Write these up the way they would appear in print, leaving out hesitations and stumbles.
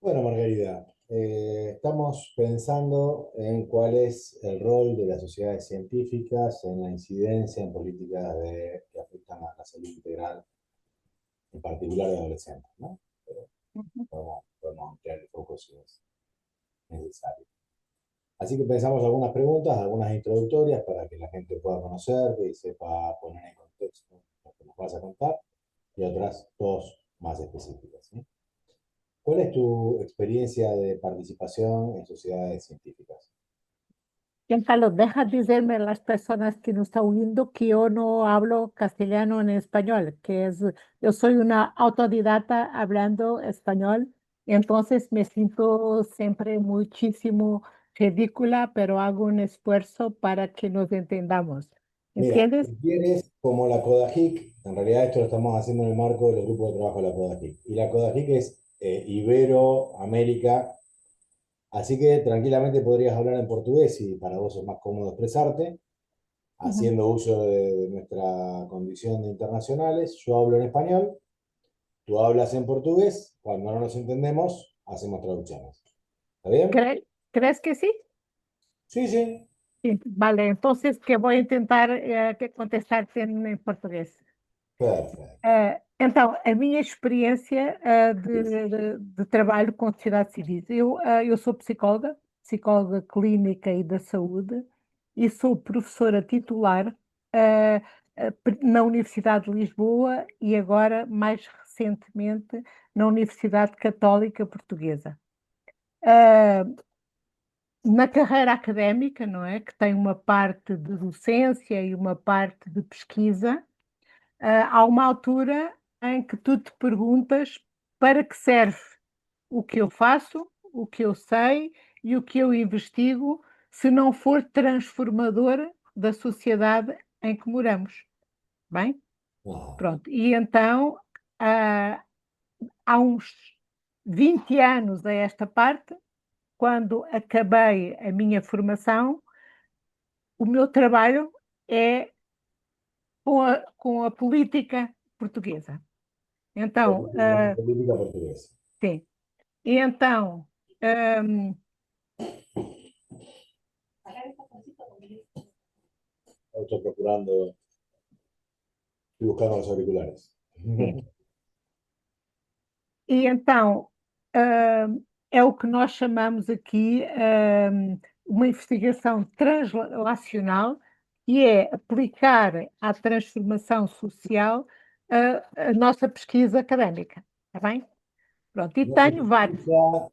Bueno, Margarida, estamos pensando en cuál es el rol de las sociedades científicas en la incidencia en políticas que afectan a la salud integral, en particular de adolescentes, ¿no? Pero podemos ampliar el foco si es necesario. Así que pensamos algunas preguntas, algunas introductorias para que la gente pueda conocerte y sepa poner en contexto lo que nos vas a contar, y otras dos más específicas, ¿sí? ¿Cuál es tu experiencia de participación en sociedades científicas? Carlos, deja decirme a las personas que nos están oyendo que yo no hablo castellano en español, yo soy una autodidata hablando español, y entonces me siento siempre muchísimo ridícula, pero hago un esfuerzo para que nos entendamos. Mira, ¿Entiendes? si quieres, como la CODAJIC, en realidad esto lo estamos haciendo en el marco de los grupos de trabajo de la CODAJIC. Y la CODAJIC es Iberoamérica, así que tranquilamente podrías hablar en portugués si para vos es más cómodo expresarte, Ujú. haciendo uso de nuestra condición de internacionales. Yo hablo en español, tú hablas en portugués, cuando no nos entendemos, hacemos traducciones. ¿Está bien? ¿Crees que sí? Sí, sí. Sí, vale, entonces que voy a intentar que contestarte en portugués. Perfecto. Então, a minha experiência de trabalho com sociedade civil, eu sou psicóloga, psicóloga clínica e da saúde, e sou professora titular eh, na Universidade de Lisboa e agora, mais recentemente, na Universidade Católica Portuguesa. Eh, Na carreira académica, não é? Que tem uma parte de docência e uma parte de pesquisa. Há uma altura em que tu te perguntas para que serve o que eu faço, o que eu sei e o que eu investigo, se não for transformador da sociedade em que moramos. Bem? Ajá. Pronto. E então, ah, há uns 20 anos a esta parte, quando acabei a minha formação, o meu trabalho é com a política portuguesa. Então, La política portuguesa. sim. E então, hum, Estoy procurando, estoy buscando los auriculares. sim. E então, é o que nós chamamos aqui, uma investigação translacional, que é aplicar à transformação social a nossa pesquisa académica. Está bem? Pronto. E No sé tenho si vários. escucha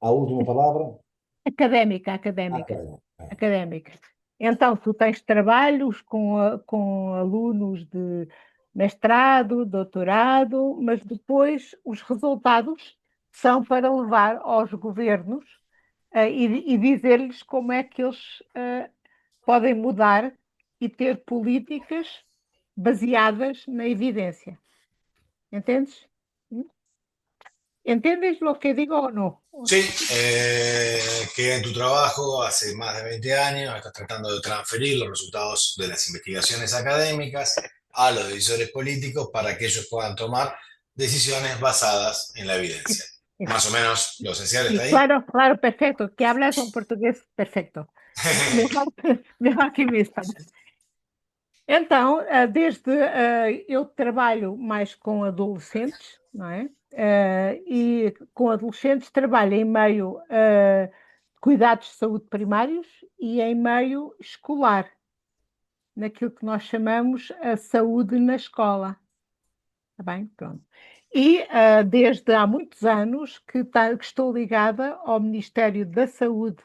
a última palabra. Académica, Acá, académica, acá. académica. Então, tu tens trabalhos com alunos de mestrado, doutorado, mas depois os resultados são para levar aos governos, e dizer-lhes como é que eles podem mudar e ter políticas baseadas na evidência. Entendes? ¿Entendes lo que digo o no? Sí, que en tu trabajo hace más de 20 años estás tratando de transferir los resultados de las investigaciones académicas a los decisores políticos para que ellos puedan tomar decisiones basadas en la evidencia. Más o menos lo esencial está Sí, ahí. claro, claro, perfecto. Que hablas un portugués perfecto. Mejor, mejor que mi español. Então, eu trabalho mais com adolescentes, não é? E com adolescentes trabalho em meio cuidados de saúde primários e em meio escolar, naquilo que nós chamamos a saúde na escola. Está bem? Pronto. E desde há muitos anos que estou ligada ao Ministério da Saúde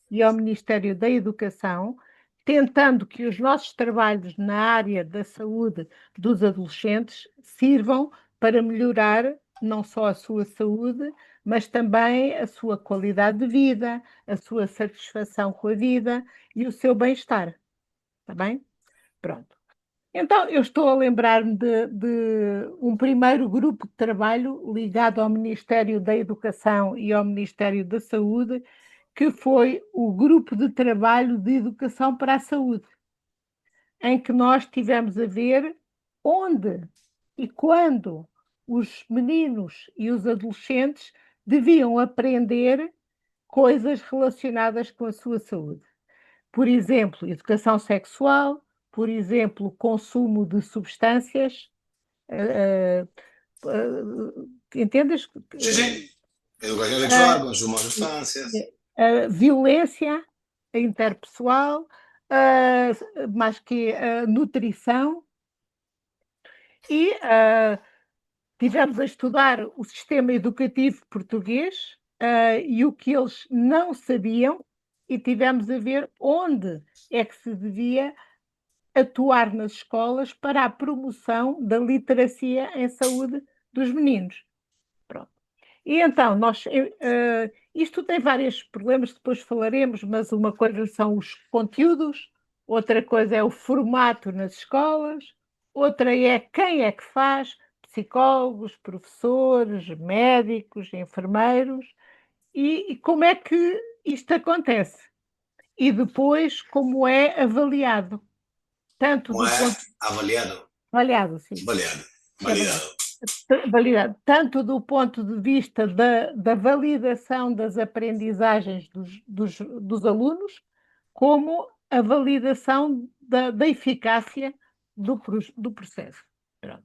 e ao Ministério da Educação, tentando que os nossos trabalhos na área da saúde dos adolescentes sirvam para melhorar não só a sua saúde, mas também a sua qualidade de vida, a sua satisfação com a vida e o seu bem-estar. Está bem? Pronto. Então, eu estou a lembrar-me de um primeiro grupo de trabalho ligado ao Ministério da Educação e ao Ministério da Saúde, que foi o Grupo de Trabalho de Educação para a Saúde, em que nós tivemos a ver onde e quando os meninos e os adolescentes deviam aprender coisas relacionadas com a sua saúde. Por exemplo, educação sexual, por exemplo, consumo de substâncias. eh, Entendes? Sí, sí. Educación Eh, sexual, consumo de sustancias. Violência interpessoal, mais que nutrição, e tivemos a estudar o sistema educativo português, e o que eles não sabiam, e tivemos a ver onde é que se devia atuar nas escolas para a promoção da literacia em saúde dos meninos. Pronto. E então, isto tem vários problemas, depois falaremos, mas uma coisa são os conteúdos, outra coisa é o formato nas escolas, outra é quem é que faz, psicólogos, professores, médicos, enfermeiros, e como é que isto acontece. E depois, como é avaliado, tanto ¿Cómo do ponto es avaliado? avaliado, sim, Validado. é verdade. Validado. Validado, tanto do ponto de vista da validação das aprendizagens dos alunos, como a validação da eficácia do processo. Pronto.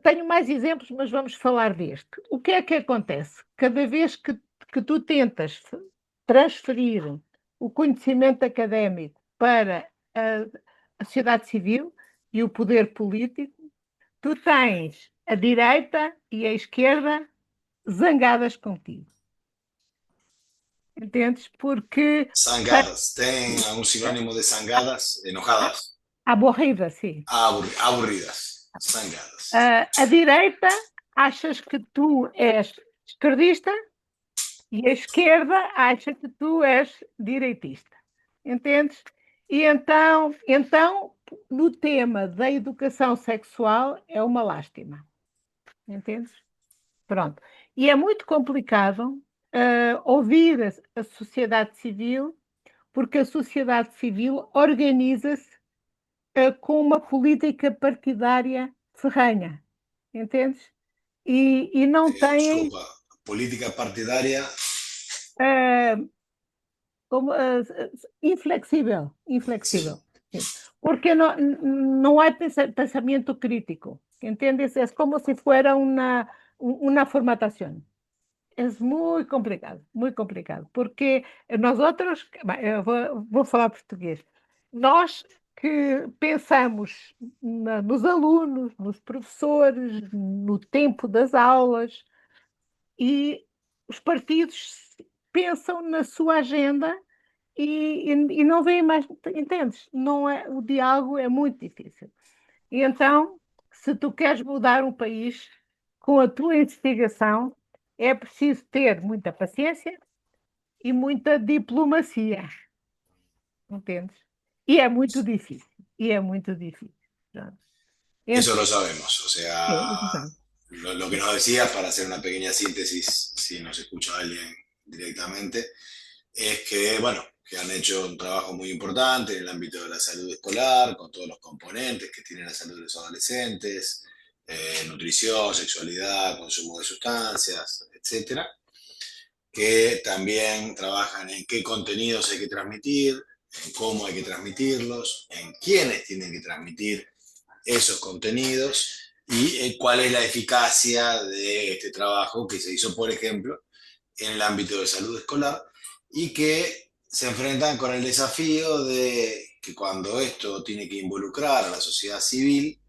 Tenho mais exemplos, mas vamos falar deste. O que é que acontece? Cada vez que tu tentas transferir o conhecimento académico para a sociedade civil e o poder político, tu tens a direita e a esquerda zangadas contigo. Entendes? Porque Zangadas. ¿Ten algún sinónimo de zangadas? Enojadas. aborrida, sim. Aburridas. Zangadas. A direita achas que tu és esquerdista e a esquerda acha que tu és direitista. Entendes? E então, no tema da educação sexual, é uma lástima. Entendes? Pronto. E é muito complicado ouvir a sociedade civil, porque a sociedade civil organiza-se com uma política partidária ferrenha. Entendes? E não têm Desculpa. Política partidaria. inflexível, Sí. sim. Porque não há pensamento crítico, ¿entiendes? Es como si fuera una formatación. Es muy complicado, porque nosotros, eu vou falar português, nós que pensamos nos alunos, nos professores, no tempo das aulas, e os partidos pensam na sua agenda e não veem mais, entendes? Não é, o diálogo é muito difícil. E então, se tu queres mudar um país com a tua investigação, é preciso ter muita paciência e muita diplomacia, entendes? E é muito difícil, e é muito difícil. Pronto. Eso lo sabemos. O sea, Exato. lo que nos decías, para hacer una pequeña síntesis, si nos escucha alguien directamente, es que, bueno, que han hecho un trabajo muy importante en el ámbito de la salud escolar, con todos los componentes que tiene la salud de los adolescentes, nutrición, sexualidad, consumo de sustancias, etcétera, que también trabajan en qué contenidos hay que transmitir, en cómo hay que transmitirlos, en quiénes tienen que transmitir esos contenidos y cuál es la eficacia de este trabajo que se hizo, por ejemplo, en el ámbito de salud escolar y que se enfrentan con el desafío de que cuando esto tiene que involucrar a la sociedad civil,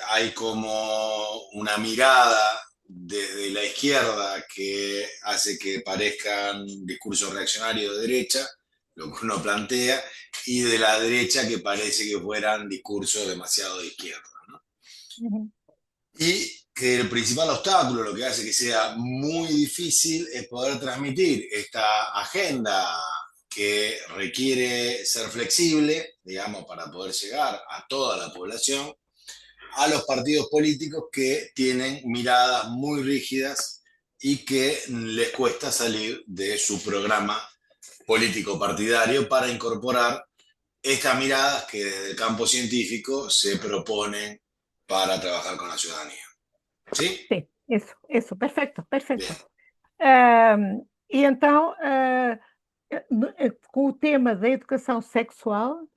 hay como una mirada desde la izquierda que hace que parezcan discursos reaccionarios de derecha, lo que uno plantea, y de la derecha que parece que fueran discursos demasiado de izquierda, ¿no? Uhum. Y que el principal obstáculo, lo que hace que sea muy difícil, es poder transmitir esta agenda que requiere ser flexible, digamos, para poder llegar a toda la población, a los partidos políticos que tienen miradas muy rígidas y que les cuesta salir de su programa político partidario para incorporar estas miradas que desde el campo científico se proponen para trabajar con la ciudadanía. ¿Sí? Sim, isso, perfeito, perfeito. Bien. E então, com o tema da educação sexual,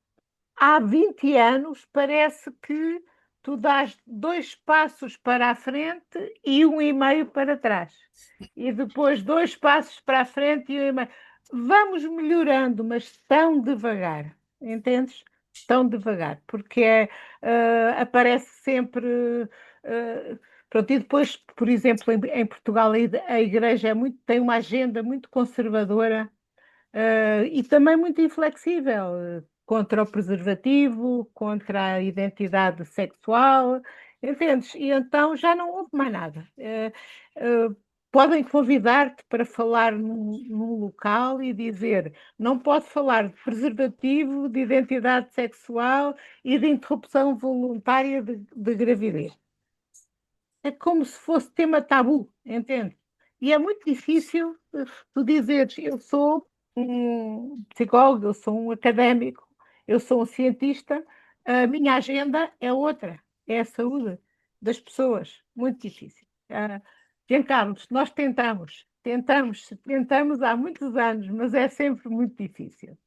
há 20 anos parece que tu dás 2 passos para a frente e 1,5 para trás. E depois 2 passos para a frente e 1,5. Vamos melhorando, mas tão devagar, entendes? Tão devagar, porque aparece sempre. eh, Pronto, e depois, por exemplo, em Portugal, a Igreja tem uma agenda muito conservadora, e também muito inflexível, contra o preservativo, contra a identidade sexual, entendes? E então já não houve mais nada. Podem convidar-te para falar num local e dizer: não pode falar de preservativo, de identidade sexual e de interrupção voluntária de gravidez. É como se fosse tema tabu, entende? E é muito difícil tu dizeres: eu sou um psicólogo, eu sou um académico, eu sou um cientista, a minha agenda é outra, é a saúde das pessoas. Muito difícil. Jean Carlos, nós tentamos há muitos anos, mas é sempre muito difícil.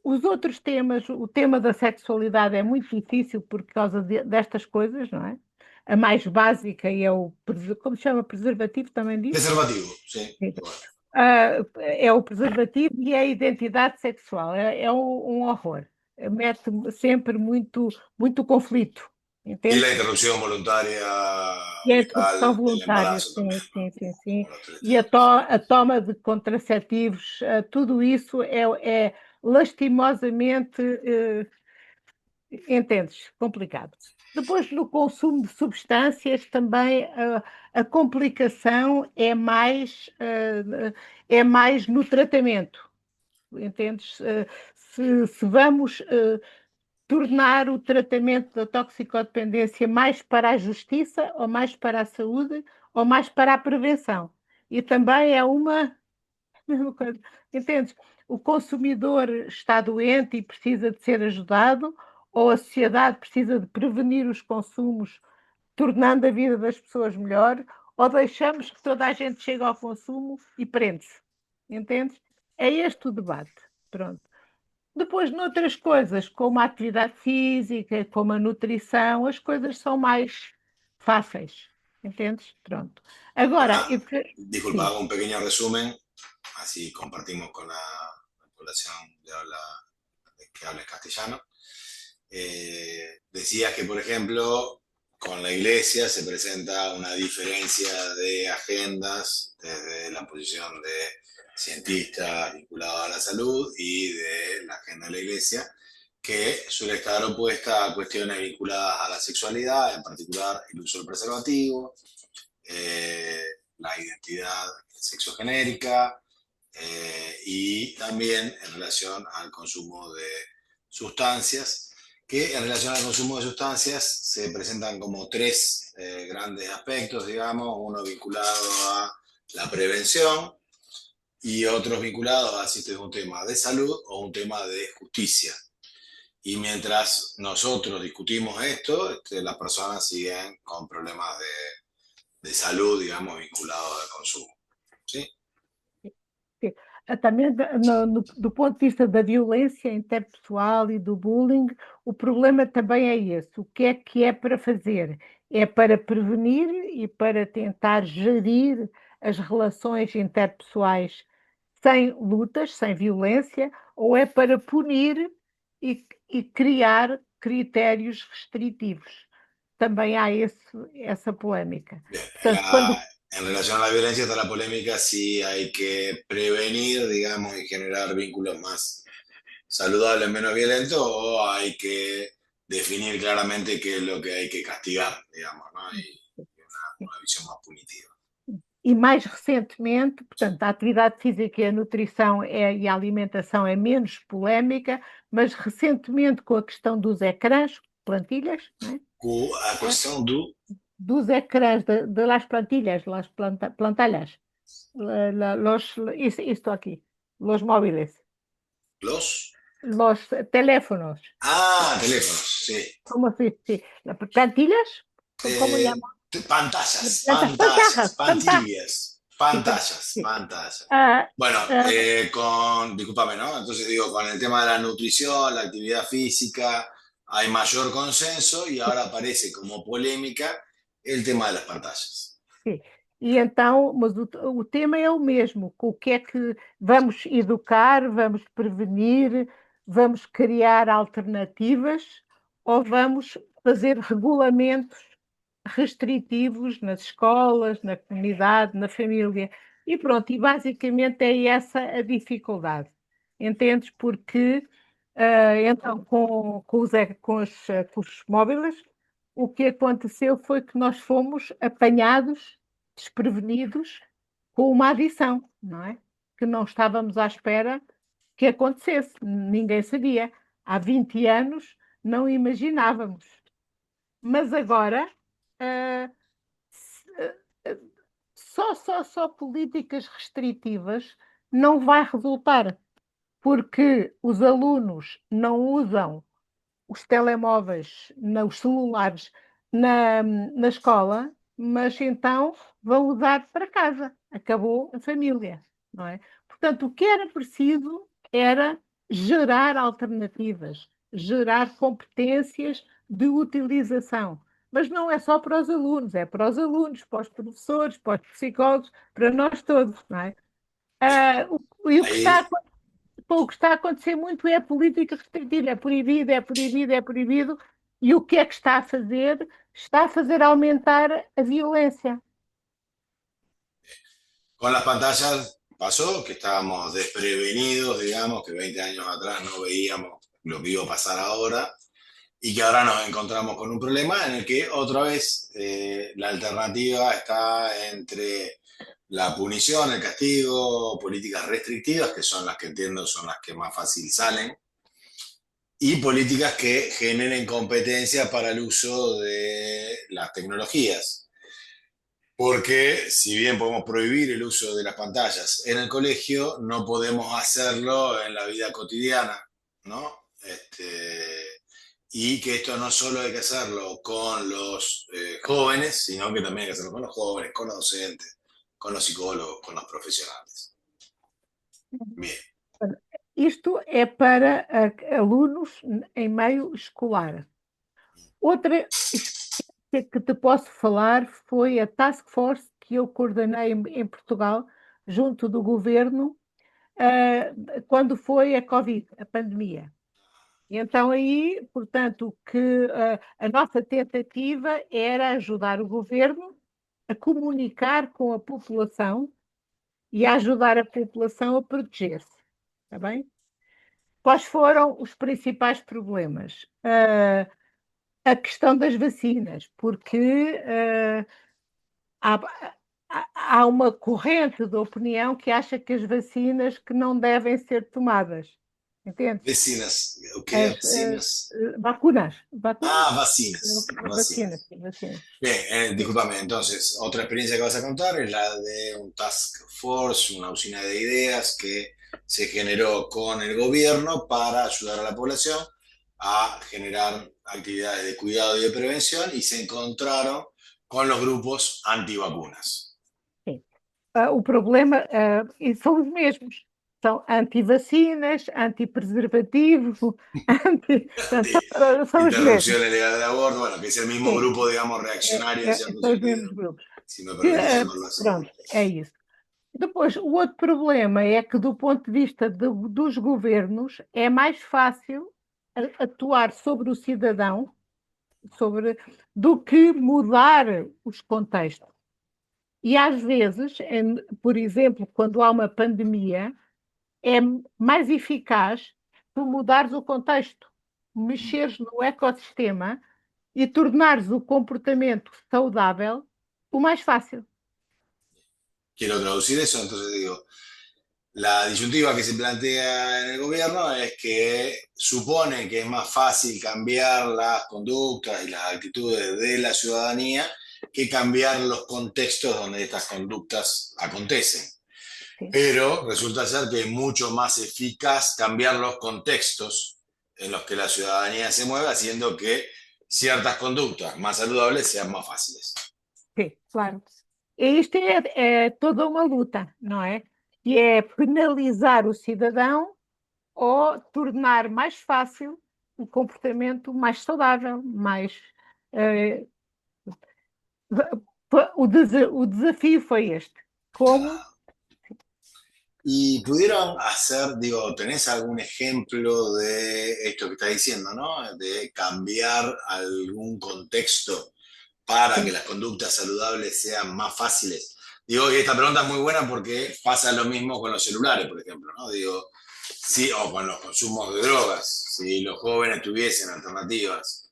Os outros temas, o tema da sexualidade é muito difícil por causa destas coisas, não é? A mais básica é como se chama, preservativo, também disse? Preservativo, sí. Sim. Bueno. É o preservativo e a identidade sexual. É um horror. Mete sempre muito, muito conflito, Y entende? la interrupción voluntaria E a legal interrupção del voluntária, embarazo también, ¿no? sim. Como los tres E a, temas. a toma de contraceptivos, tudo isso é lastimosamente, entendes, complicado. Depois, no consumo de substâncias, também a complicação é mais no tratamento, entendes? Se vamos tornar o tratamento da toxicodependência mais para a justiça, ou mais para a saúde, ou mais para a prevenção. E também é uma mesma coisa. Entendes? O consumidor está doente e precisa de ser ajudado, ou a sociedade precisa de prevenir os consumos, tornando a vida das pessoas melhor, ou deixamos que toda a gente chegue ao consumo e prende-se. Entendes? É este o debate. Pronto. Depois, noutras coisas, como a atividade física, como a nutrição, as coisas são mais fáceis. Entendes? Pronto. Agora, Ah, disculpa, sim. hago un pequeño resumen, así compartimos con la población que habla castellano. Decías que, por ejemplo, con la iglesia se presenta una diferencia de agendas desde la posición de cientistas vinculados a la salud y de la agenda de la iglesia, que suele estar opuesta a cuestiones vinculadas a la sexualidad, en particular el uso del preservativo, la identidad sexogenérica, y también en relación al consumo de sustancias, que en relación al consumo de sustancias se presentan como tres grandes aspectos, digamos, uno vinculado a la prevención y otros vinculados a si esto es un tema de salud o un tema de justicia. Y mientras nosotros discutimos esto, las personas siguen con problemas de salud, digamos, vinculados al consumo. ¿Sí? Também do ponto de vista da violência interpessoal e do bullying, o problema também é esse. O que é para fazer? É para prevenir e para tentar gerir as relações interpessoais sem lutas, sem violência, ou é para punir e criar critérios restritivos? Também há essa polémica. Bien, Portanto, en relación a la violencia está la polémica si hay que prevenir, digamos, y generar vínculos más saludables, menos violentos, o hay que definir claramente qué es lo que hay que castigar, digamos, ¿no? Y una visión más punitiva. E mais recentemente, portanto, a atividade física e a nutrição e a alimentação é menos polémica, mas recentemente com a questão dos ecrãs, plantilhas, não é? A cuestión Dos ecrãs, de las plantillas, pantallas, isto aqui, los móviles. los los teléfonos, Ah, teléfonos, sí. ¿cómo se dice? ¿Plantillas? ¿Cómo Eh, llama? pantallas, Pantallas, pantallas, pantallas. pantillas, Sí, pantallas, sí. pantallas. Ah, Bueno, ah, discúlpame, ¿no? Entonces digo, con el tema de la nutrición, la actividad física, hay mayor consenso y ahora aparece como polémica el tema de las pantallas. sim. E então, mas o tema é o mesmo. Com o que é que vamos educar, vamos prevenir, vamos criar alternativas ou vamos fazer regulamentos restritivos nas escolas, na comunidade, na família? E pronto, e basicamente é essa a dificuldade. Entendes? Porque então com os móveis, o que aconteceu foi que nós fomos apanhados, desprevenidos, com uma adição, não é? Que não estávamos à espera que acontecesse, ninguém sabia. Há 20 anos não imaginávamos. Mas agora, ah, ah, só políticas restritivas não vai resultar, porque os alunos não usam os telemóveis, os celulares na escola, mas então vão usar para casa. Acabou a família, não é? Portanto, o que era preciso era gerar alternativas, gerar competências de utilização. Mas não é só para os alunos, é para os alunos, para os professores, para os psicólogos, para nós todos, não é? E o que está Ahí, a o que está a acontecer muito é a política restritiva, é proibido, é proibido, é proibido. E o que é que está a fazer? Está a fazer aumentar a violência. con las pantallas pasó que estábamos desprevenidos, digamos, que 20 años atrás no veíamos lo que iba a pasar ahora y que ahora nos encontramos con un problema en el que otra vez la alternativa está entre la punición, el castigo, políticas restrictivas, que son las que entiendo son las que más fácil salen, y políticas que generen competencia para el uso de las tecnologías. Porque si bien podemos prohibir el uso de las pantallas en el colegio, no podemos hacerlo en la vida cotidiana, ¿no? Y que esto no solo hay que hacerlo con los jóvenes, sino que también hay que hacerlo con los jóvenes, con los docentes, con los psicólogos, con los profesionales. Bien. Isto é para alunos em meio escolar. Outra experiência que te posso falar foi a task force que eu coordenei em Portugal, junto do governo, quando foi a Covid, a pandemia. E então aí, portanto, que a nossa tentativa era ajudar o governo a comunicar com a população e a ajudar a população a proteger-se. Está bem? Quais foram os principais problemas? A questão das vacinas, porque há, há uma corrente de opinião que acha que as vacinas que não devem ser tomadas. Entendes? Vecinas, ¿o qué? As Vecinas. vacunas. Vacunas? Ah, vacinas, Vacinas, vacinas. sim, vacinas. Bien, Sim. discúlpame, entonces, otra experiencia que vas a contar es la de un task force, una usina de ideas que se generó con el gobierno para ayudar a la población a generar actividades de cuidado y de prevención y se encontraron con los grupos antivacunas. Sim. O problema são os mesmos. São anti-vacinas, anti-preservativo, portanto, Anti são os mesmos. interrupción ilegal del aborto, bueno, que es el mismo Sim, grupo, digamos, reaccionario en cierto são os sentido, mesmos grupos. si me Que, permitís llamarlo así. pronto, é isso. Depois, o outro problema é que, do ponto de vista dos governos, é mais fácil atuar sobre o cidadão do que mudar os contextos. E às vezes, por exemplo, quando há uma pandemia, é mais eficaz tu mudares o contexto, mexeres no ecossistema e tornares o comportamento saudável o mais fácil. Quiero traducir eso, entonces digo, la disyuntiva que se plantea en el gobierno es que supone que es más fácil cambiar las conductas y las actitudes de la ciudadanía que cambiar los contextos donde estas conductas acontecen. sim, pero resulta ser que es mucho más eficaz cambiar los contextos en los que la ciudadanía se mueve, haciendo que ciertas conductas más saludables sean más fáciles. sim, claro. E isto é toda uma luta, não é? Que é penalizar o cidadão ou tornar mais fácil o comportamento mais saudável, mais. eh, o desafio foi este. Como? Y pudieron hacer, digo, ¿tenés algún ejemplo de esto que estás diciendo, ¿no? De cambiar algún contexto para que Sim, las conductas saludables sean más fáciles. Digo, y esta pregunta es muy buena porque pasa lo mismo con los celulares, por ejemplo, ¿no? Digo, sí, o con los consumos de drogas. Si los jóvenes tuviesen alternativas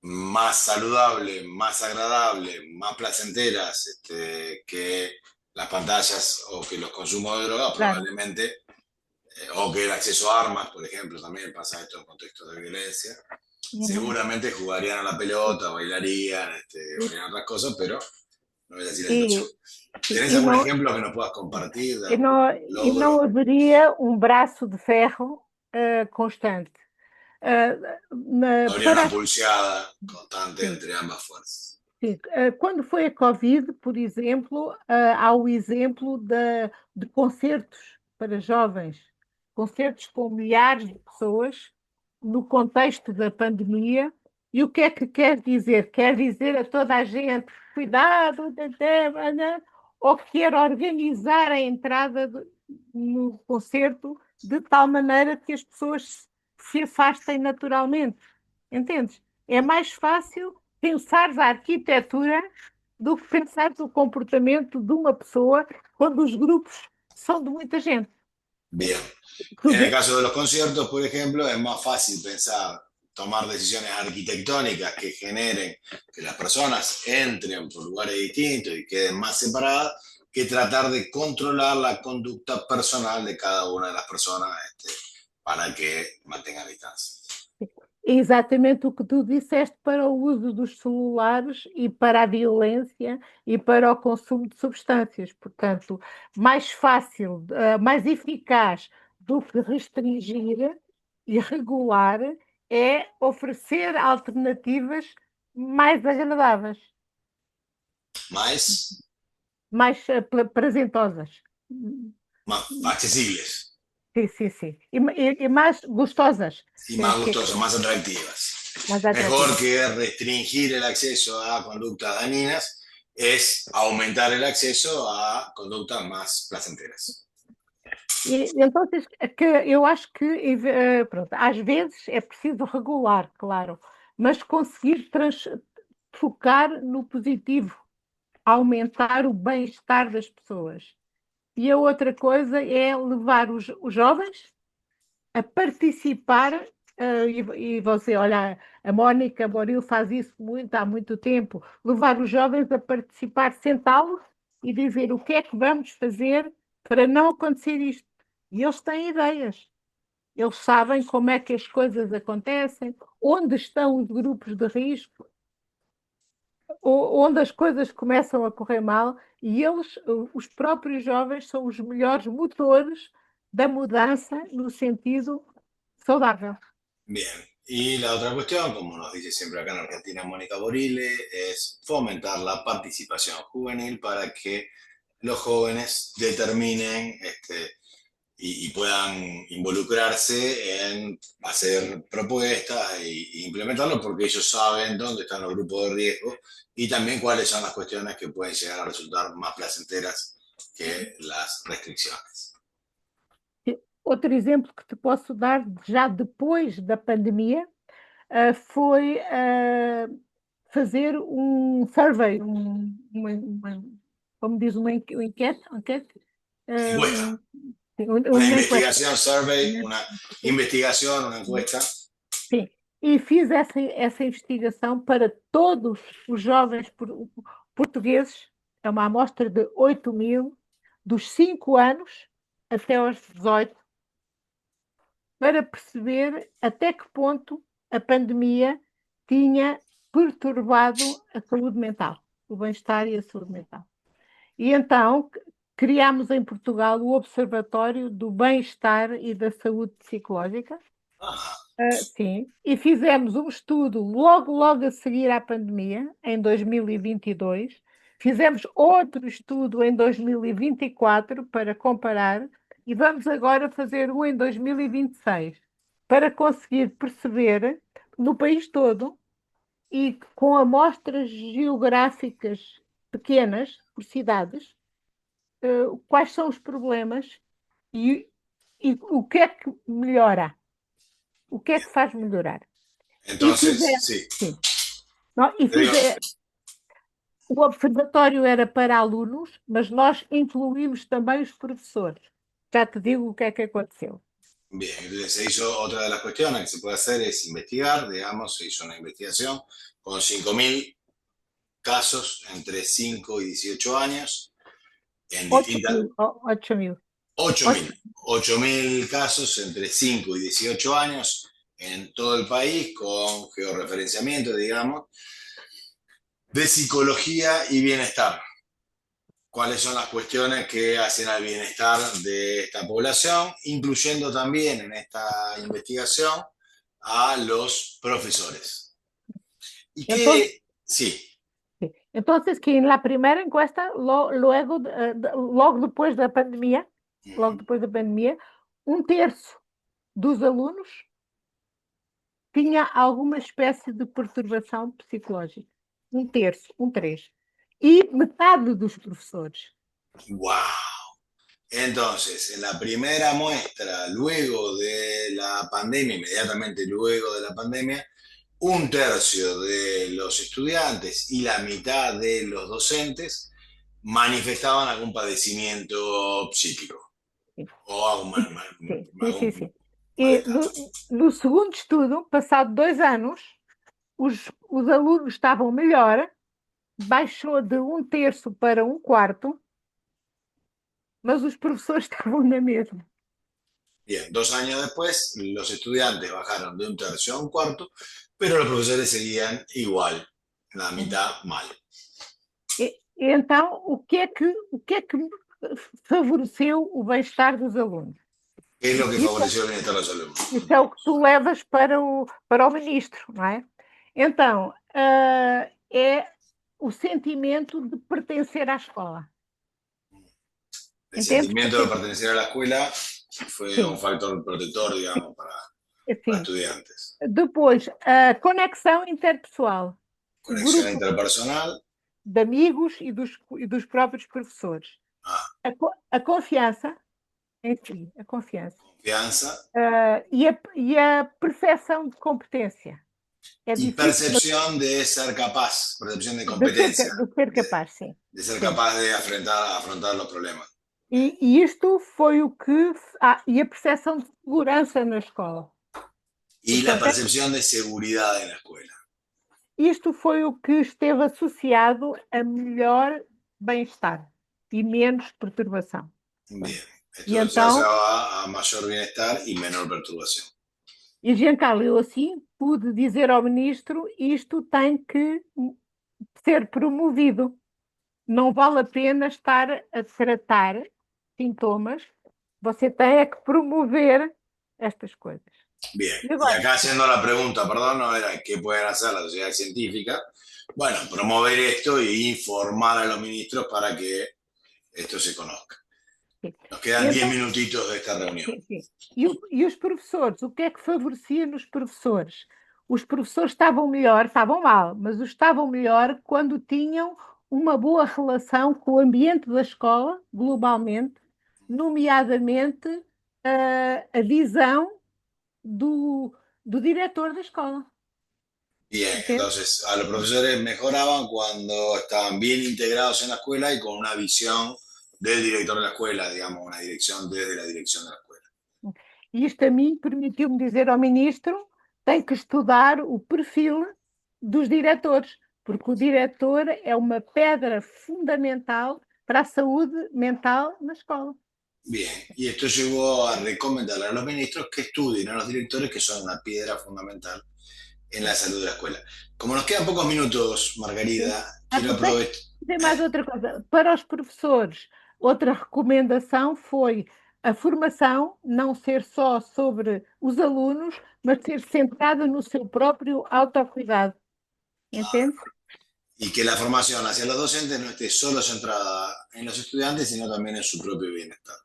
más saludables, más agradables, más placenteras que las pantallas o que los consumos de drogas, claro. probablemente, o que el acceso a armas, por ejemplo, también pasa esto en contextos de violencia, Uhum. seguramente jugarían a la pelota, bailarían, harían otras cosas, pero no voy a decir el dicho. E, ¿Tenés e, algún não, ejemplo que nos puedas compartir de e, algún não, e não logro? haveria um braço de ferro constante. Eh, Habría para una as, pulseada constante sim, entre ambas fuerzas. sim. Quando foi a Covid, por exemplo, há o exemplo de concertos para jovens, concertos com milhares de pessoas no contexto da pandemia. E o que é que quer dizer? Quer dizer a toda a gente, cuidado, né? Ou quer organizar a entrada no concerto de tal maneira que as pessoas se afastem naturalmente. Entendes? É mais fácil pensares a arquitetura do que pensares o comportamento de uma pessoa quando os grupos são de muita gente. Bien. Tu En el vê- caso de los conciertos, por ejemplo, es más fácil pensar, tomar decisiones arquitectónicas que generen que las personas entren por lugares distintos y queden más separadas, que tratar de controlar la conducta personal de cada una de las personas para que mantengan distancia. É exatamente o que tu disseste para o uso dos celulares e para a violência e para o consumo de substâncias. Portanto, mais fácil, mais eficaz do que restringir e regular é oferecer alternativas mais agradáveis, Más, mais prazerosas. más accesibles Sim, sim, sim. E mais gostosas, y más que é gustosas, más atractivas. mais Mejor atrativas. que restringir el acceso a conductas dañinas es aumentar el acceso a conductas más placenteras. Então, que eu acho que, pronto, às vezes é preciso regular, claro, mas conseguir focar no positivo, aumentar o bem-estar das pessoas. E a outra coisa é levar os jovens a participar, e você, olha, a Mónica Boril faz isso muito, há muito tempo, levar os jovens a participar, sentá-los e dizer o que é que vamos fazer para não acontecer isto. E eles têm ideias, eles sabem como é que as coisas acontecem, onde estão os grupos de risco, onde as coisas começam a correr mal, e eles, os próprios jovens, são os melhores motores da mudança no sentido saudável. Bien. Y la otra cuestión, como nos dice siempre acá en Argentina Mónica Borile, es fomentar la participación juvenil para que los jóvenes determinen y puedan involucrarse en hacer propuestas e implementarlo porque ellos saben dónde están los grupos de riesgo y también cuáles son las cuestiones que pueden llegar a resultar más placenteras que las restricciones. Outro exemplo que te posso dar, já depois da pandemia, foi fazer um survey, como diz, enquete, Encuesta, um, una uma enquete. investigación, survey, una investigación, una encuesta. Sim. E fiz essa investigação para todos os jovens portugueses, é uma amostra de 8.000, dos 5 anos até aos 18, para perceber até que ponto a pandemia tinha perturbado a saúde mental, o bem-estar e a saúde mental. E então criámos em Portugal o Observatório do Bem-Estar e da Saúde Psicológica. Ah, Sim, e fizemos um estudo logo a seguir à pandemia, em 2022. Fizemos outro estudo em 2024 para comparar, e vamos agora fazer um em 2026 para conseguir perceber no país todo e com amostras geográficas pequenas, por cidades, quais são os problemas e, e o que é que melhora, o que é que faz melhorar. E entonces, fizer, sí, sim, não, e te digo, fizer, o observatório era para alunos, mas nós incluímos também os professores. Já te digo o que é que aconteceu. bien, entonces se hizo otra de las cuestiones que se puede hacer es investigar, digamos, se hizo una investigación con 5.000 casos entre 5 y 18 años en 8 distintas, mil, 8 mil. 8.000, 8.000 casos entre 5 y 18 años en todo el país con georreferenciamiento, digamos, de psicología y bienestar. ¿Cuáles son las cuestiones que hacen al bienestar de esta población? Incluyendo también en esta investigación a los profesores. ¿Y Entonces, qué? Sí. sí. Entonces, que en la primera encuesta, logo Ujú. depois da pandemia, um terço dos alunos tinha alguma espécie de perturbação psicológica. Um terço, um três. E metade dos professores. ¡Wow! Entonces, en la primera muestra, luego de la pandemia, inmediatamente luego de la pandemia, un tercio de los estudiantes y la mitad de los docentes manifestaban algún padecimiento psíquico o algún, Sim, sim, sim, algún sim. E malestar. no segundo estudo, passado 2 anos, os alunos estavam melhor, baixou de um terço para um quarto, mas os professores estavam na mesma. Bien, 2 años después, los estudiantes bajaron de un tercio a un cuarto, pero los profesores seguían igual, la mitad mal. Então, o que é que favoreceu o bem-estar dos alunos? ¿Qué es lo que Isso, favoreció el bienestar de los alumnos? isso é o que tu levas para o ministro, não é? Então, é o sentimento de pertencer à escola. El Entendes? sentimiento de pertenecer a la escuela fue un Sim, factor protector, digamos, para sim. estudiantes. Depois, a conexão interpessoal, o Conexión grupo interpersonal, de amigos e dos próprios professores. ah, A confiança em si, a confiança. confianza E a percepção de competência. É y difícil percepción de ser capaz, percepción de de ser, competencia, de ser capaz, sim. de ser Sim. capaz de afrontar los problemas. E isto foi o que. E a percepção de segurança na escola. Y la Portanto, percepción de seguridad en la escuela. isto foi o que esteve associado a melhor bem-estar e menos perturbação. Bien, E esto se então, asociaba a mayor bienestar y menor perturbación. e Giancarlo, eu assim pude dizer ao ministro: isto tem que ser promovido. Não vale a pena estar a tratar sintomas, você tem é que promover estas coisas. Bien, E y agora? acá haciendo la pregunta, perdón, no era qué pueden hacer las sociedades científicas. Bueno, promover esto y informar a los ministros para que esto se conozca. Sim. Nos quedan 10 minutitos de esta reunión. Sim, sim. E os professores, o que é que favorecia nos professores? Os professores estavam melhor, estavam mal, mas estavam melhor quando tinham uma boa relação com o ambiente da escola, globalmente, nomeadamente a visão do diretor da escola. Bien, Entende? entonces a los profesores mejoraban cuando estaban bien integrados en la escuela y con una visión del director de la escuela, digamos, una dirección desde la dirección de la escuela. E isto a mim permitiu-me dizer ao ministro: tem que estudar o perfil dos diretores, porque o diretor é uma pedra fundamental para a saúde mental na escola. Bien, y esto llevó a recomendarle a los ministros que estudien a los directores, que son una piedra fundamental en la salud de la escuela. Como nos quedan pocos minutos, Margarida, quiero aprovechar. Tem mais outra coisa. Para os professores, Outra recomendação foi a formação não ser só sobre os alunos, mas ser centrada no seu próprio autocuidado. Entende? Y que la formación hacia los docentes no esté solo centrada en los estudiantes, sino también en su propio bienestar.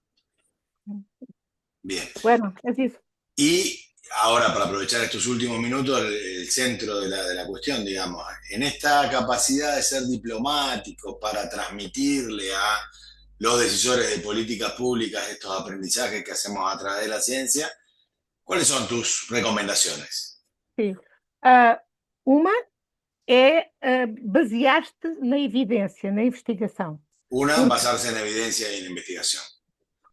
Bien. Bueno, es isso. Y ahora, para aprovechar estos últimos minutos, el centro de la cuestión, digamos, en esta capacidad de ser diplomático para transmitirle a los decisores de políticas públicas estos aprendizajes que hacemos a través de la ciencia, ¿cuáles son tus recomendaciones? Sim. Uma é basear-te na evidência, na investigação. Una, basarse en evidencia y en investigación.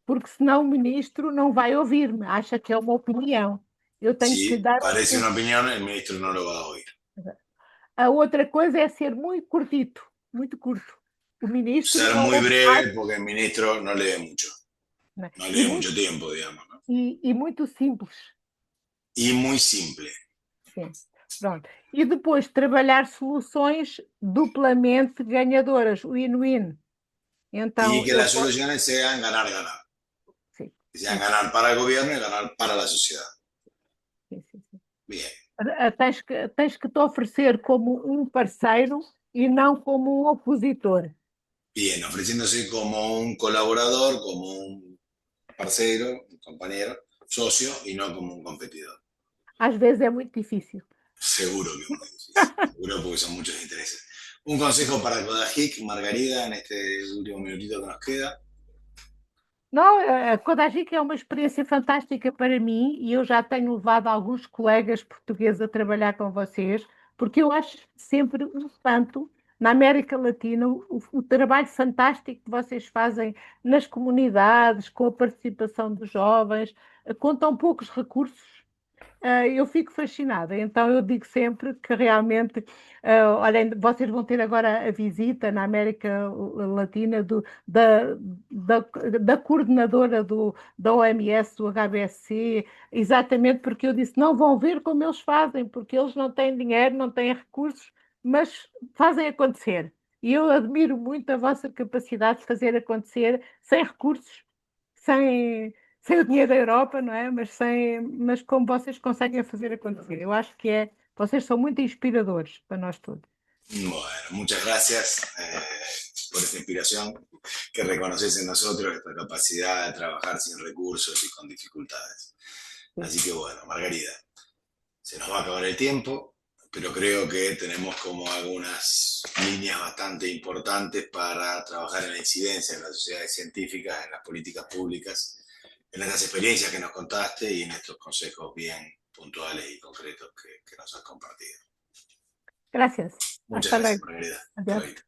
Porque senão o ministro não vai ouvir-me, acha que é uma opinião. Eu tenho que Si dar. parece una opinión, el ministro no lo va a oír. A outra coisa é ser muito curtito, muito curto. O ministro Ser não muy ouve breve, mais, porque el ministro no lee mucho. né? No E lee muito, mucho tiempo, digamos, ¿no? e muito simples. Y muy simple. Sim. Pronto. E depois trabalhar soluções duplamente ganhadoras, win-win. Y Então, que las soluciones sean ganar-ganar. sim, Que sean ganar para el gobierno y ganar para la sociedad. sim, sim, sim. Bien. Tens que te oferecer como um parceiro e não como um opositor. Bien, ofreciéndose como un colaborador, como un parcero, un compañero, socio y no como un competidor. Às vezes é muito difícil. Seguro que es muy difícil. Seguro porque son muchos intereses. Un consejo para Kodajic, Margarida, en este último minutito que nos queda. Não, a Kodajic é uma experiência fantástica para mim e eu já tenho levado alguns colegas portugueses a trabalhar com vocês, porque eu acho sempre um espanto na América Latina o trabalho fantástico que vocês fazem nas comunidades, com a participação dos jovens, com tão poucos recursos. Eu fico fascinada, então eu digo sempre que realmente, olhem, vocês vão ter agora a visita na América Latina da, da coordenadora da OMS, do HBSC, exatamente porque eu disse, não vão ver como eles fazem, porque eles não têm dinheiro, não têm recursos, mas fazem acontecer. E eu admiro muito a vossa capacidade de fazer acontecer sem recursos, sem o dinheiro da Europa, não é? Mas como vocês conseguem fazer acontecer. Eu acho que vocês são muito inspiradores para nós todos. Bueno, muchas gracias por esta inspiración que reconoces en nosotros, esta capacidad de trabajar sin recursos y con dificultades. Así que bueno, Margarida, se nos va a acabar el tiempo, pero creo que tenemos como algunas líneas bastante importantes para trabajar en la incidencia en las sociedades científicas, en las políticas públicas, en estas experiencias que nos contaste y en estos consejos bien puntuales y concretos que nos has compartido. Gracias. Muchas Hasta gracias, luego. Margarida. Adiós. Hasta luego.